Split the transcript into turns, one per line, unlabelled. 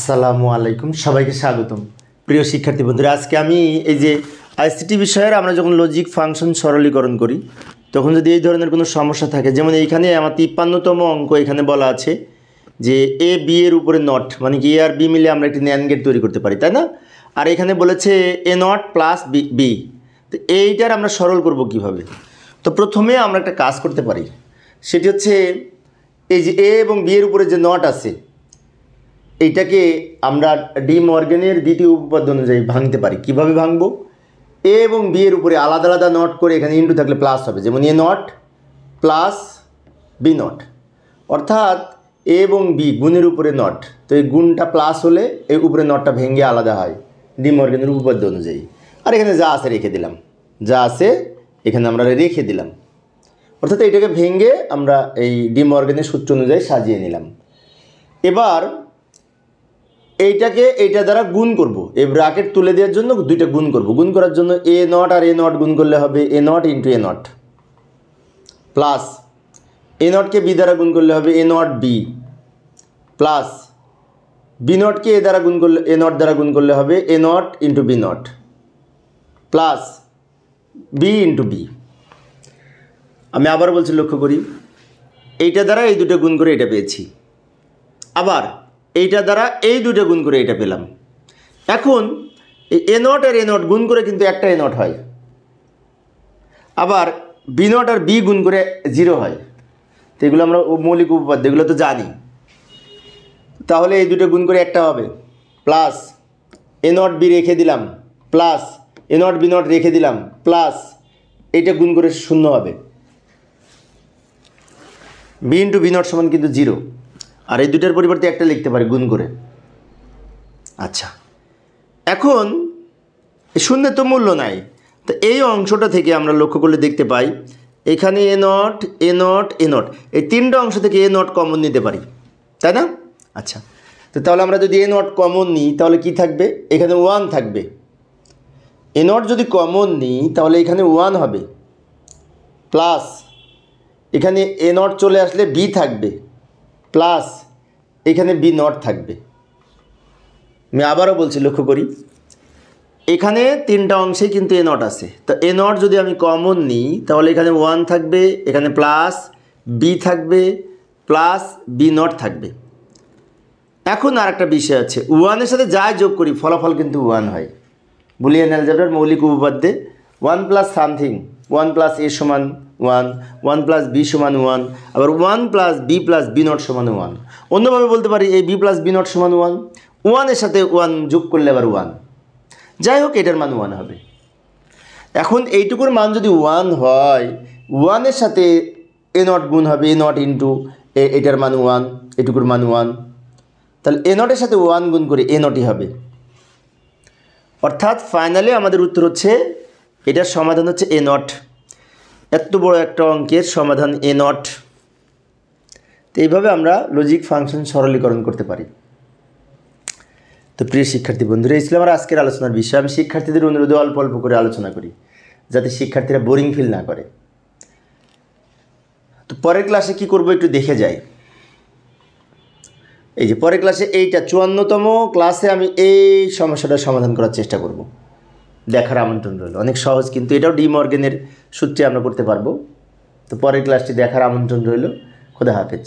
আসসালামু আলাইকুম, সবাইকে স্বাগতম। প্রিয় শিক্ষার্থী বন্ধুরা, আজকে আমি এই যে আইসিটি বিষয়ের আমরা যখন লজিক ফাংশন সরলীকরণ করি তখন যদি এই ধরনের কোনো সমস্যা থাকে, যেমন এইখানে আমার 53তম অঙ্ক এখানে বলা আছে যে এ বি এর উপরে নট, মানে কি এ আর বি মিলে আমরা একটি ন্যান্ড গেট তৈরি করতে পারি, তাই না? আর এখানে বলেছে এ নট প্লাস বি বি, তো এইটার আমরা সরল করব কিভাবে? তো প্রথমে আমরা একটা কাজ করতে পারি, সেটি হচ্ছে এই যে এ এবং বি এর উপরে যে নট আছে এইটাকে আমরা ডি মর্গানের দ্বিতীয় উপপাদ্য অনুযায়ী ভাঙতে পারি। কিভাবে ভাঙবো? এ এবং বি এর উপরে আলাদা আলাদা নট করে এখানে ইন্টু থাকলে প্লাস হবে, যেমন এ নট প্লাস বি নট, অর্থাৎ এ এবং বি গুণের উপরে নট, তো এই গুণটা প্লাস হলে এই উপরে নটটা ভেঙে আলাদা হয় ডি মর্গানের উপপাদ্য অনুযায়ী। আর এখানে যা আছে রেখে দিলাম, যা আছে এখানে আমরা রেখে দিলাম, অর্থাৎ এটাকে ভেঙে আমরা এই ডি মর্গানের সূত্র অনুযায়ী সাজিয়ে নিলাম। এবার এইটাকে এইটা দ্বারা গুণ করব, এই ব্র্যাকেট তুলে দেওয়ার জন্য দুইটা গুণ করব। গুণ করার জন্য এ নট আর এ নট গুণ করলে হবে A naught into A naught, plus A নটকে বি দ্বারা গুণ করলে হবে A not B, plus B নটকে এ দ্বারা গুণ করলে এ নট দ্বারা গুণ করলে হবে A naught into B naught, plus B into B. আমি আবার বলছি, লক্ষ্য করি, এইটা দ্বারা এই দুটো গুণ করে এটা পেয়েছি, আবার এইটা দ্বারা এই দুটো গুণ করে এটা পেলাম। এখন এই এ নট আর এ নট গুণ করে কিন্তু একটা এ নট হয়, আবার বি নট আর বি গুণ করে 0 হয়। তো এগুলো আমরা মৌলিক উপপাদ্য, এগুলো তো জানি। তাহলে এই দুটো গুণ করে একটা হবে, প্লাস এ নট বি রেখে দিলাম, plus A not B knot রেখে দিলাম, প্লাস এইটা গুণ করে 0 হবে। বি ইন্টু বি নট সমান কিন্তু 0, আর এই দুটার পরিবর্তে একটা লিখতে পারি গুণ করে। আচ্ছা, এখন শূন্যের তো মূল্য নাই, তো এই অংশটা থেকে আমরা লক্ষ্য করলে দেখতে পাই এখানে A naught A naught A naught, এই তিনটা অংশ থেকে এ নট কমন নিতে পারি, তাই না? আচ্ছা, তো তাহলে আমরা যদি এ নট কমন নিই তাহলে কি থাকবে? এখানে 1 থাকবে। এ নট যদি কমন নিই তাহলে এখানে 1 হবে, প্লাস এখানে এ নট চলে আসলে বি থাকবে, প্লাস এখানে বি নট থাকবে। আমি আবারও বলছি, লক্ষ্য করি, এখানে তিনটা অংশেই কিন্তু এ নট আছে, তো এ নট যদি আমি কমন নিই তাহলে এখানে 1 থাকবে, এখানে প্লাস বি থাকবে, প্লাস বি নট থাকবে। এখন আর একটা বিষয় আছে, 1-এর সাথে যাই যোগ করি ফলাফল কিন্তু 1 হয়। বুলিয়ান অ্যালজেব্রার মৌলিক উপপাদ্যে 1 প্লাস সামথিং, 1 প্লাস এ সমান 1, 1 প্লাস বি সমান 1, আবার 1 প্লাস বি নট সমান 1। অন্যভাবে বলতে পারি এই বি প্লাস বি নট সমান 1, 1-এর সাথে 1 যোগ করলে আবার 1, যাই হোক এটার মান 1 হবে। এখন এইটুকুর মান যদি 1 হয়, 1-এর সাথে এ নট গুণ হবে এ নট ইন্টু এটার মান 1, এটুকুর মান 1, তাহলে এ নটের সাথে 1 গুণ করে এ নটই হবে। অর্থাৎ ফাইনালি আমাদের উত্তর হচ্ছে, এটার সমাধান হচ্ছে এ নট। এত বড় একটা অঙ্কের সমাধান এ নট। তো এইভাবে আমরা লজিক ফাংশন সরলীকরণ করতে পারি। তো প্রিয় শিক্ষার্থী বন্ধুরা, এই ছিল আমার আজকের আলোচনার বিষয়। আমি শিক্ষার্থীদের অনুরোধে অল্প অল্প করে আলোচনা করি, যাতে শিক্ষার্থীরা বোরিং ফিল না করে। তো পরের ক্লাসে কি করব একটু দেখে যাই। এই যে পরের ক্লাসে এইটা 54তম ক্লাসে আমি এই সমস্যাটার সমাধান করার চেষ্টা করব, দেখার আমন্ত্রণ রইল। অনেক সহজ, কিন্তু এটাও ডি মর্গানের সূত্রে আমরা করতে পারবো। তো পরের ক্লাসটি দেখার আমন্ত্রণ রইল। খোদা হাফেজ।